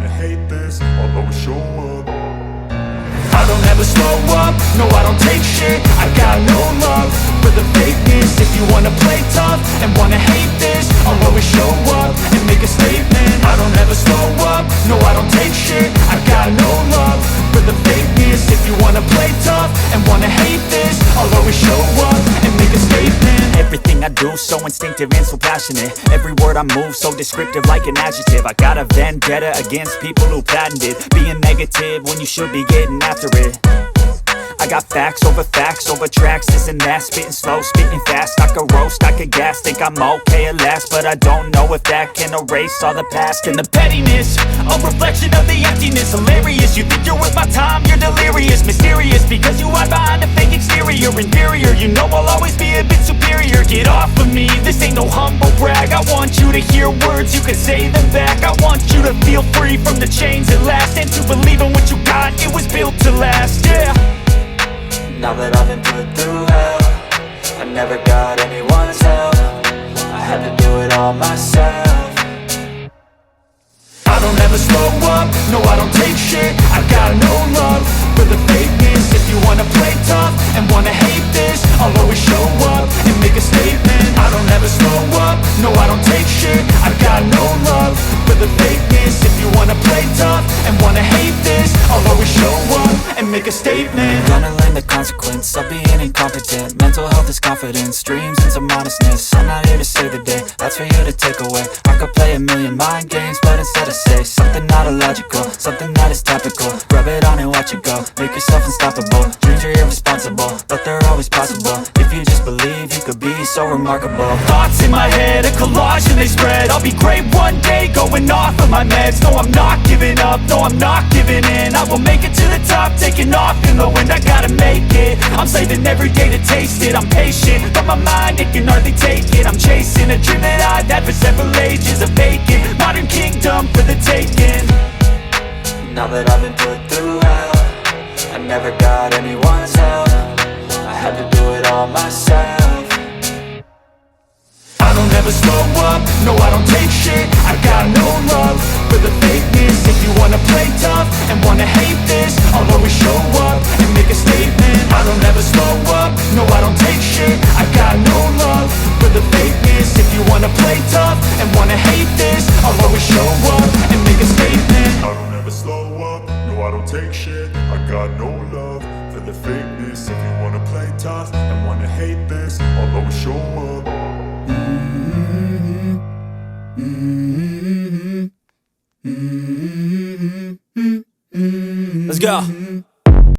wanna hate this, I'll always show up. I don't ever slow up, no I don't take shit. I got no love for the fakeness. If you wanna play tough and wanna hate this, I'll always show up and make a statement. I don't ever slow up, no I don't take shit. I got no love for the fakeness. If you wanna play tough and wanna hate this, I'll always show up and make a statement. Everything I do so instinctive and so passionate. Every word I move so descriptive like an adjective. I got a vendetta against people who patented being negative when you should be getting after it. I got facts over tracks, this and that. Spitting slow, spitting fast, I could roast, I could gas. Think I'm okay at last, but I don't know if that can erase all the past. And the pettiness, a reflection of the emptiness. Hilarious, you think you're worth my time, you're delirious. Mysterious, because you hide behind a fake exterior. Inferior, you know I'll always be a bit superior. Get off of me, this ain't no humble brag. I want you to hear words, you can say them back. I want you to feel free from the chains at last, and to believe in what you got, it was built to last, yeah. Now that I've been put through hell, I never got anyone's help. I had to do it all myself. I don't ever slow up, no I don't take shit. I got no love for the fakeness. If you wanna play tough and wanna hate this, I'll always show up and make a statement. I don't ever slow up, no I don't take shit. I got no love for the fakeness. If you wanna play tough and wanna hate this, I'll always show up and make a statement. Gonna learn the consequence of being incompetent. Mental health is confidence, dreams and some honestness. I'm not here to save the day, that's for you to take away. I could play a million mind games, but instead I say something not illogical, something that is topical. Rub it on and watch it go, make yourself unstoppable. Dreams are irresponsible, but they're always possible. If you just believe, you could be so remarkable. Thoughts in my head, a collage and they spread. I'll be great one day, going off of my meds. No, I'm not giving up, no, I'm not giving in. I will make it to the top, taking off in the wind. I gotta make it, I'm saving every day to taste it. I'm patient, but my mind, it can hardly take it. I'm chasing a dream that I've had for several ages. A vacant, modern kingdom for the taking. Now that I've been put through hell, I never got anyone's help. I had to do it all myself. I don't ever slow up, no I don't take shit. I got no love for the fakeness. If you wanna play tough and wanna hate this, I'll always show up and make a statement. I don't ever slow up, no I don't take shit. I got no love for the fakeness. If you wanna play tough and wanna hate this, I'll always show up and make a statement. I don't ever slow up, no I don't take shit. I got no love for the fakeness. If you wanna play tough and wanna hate this, I'll always show up. Let's go.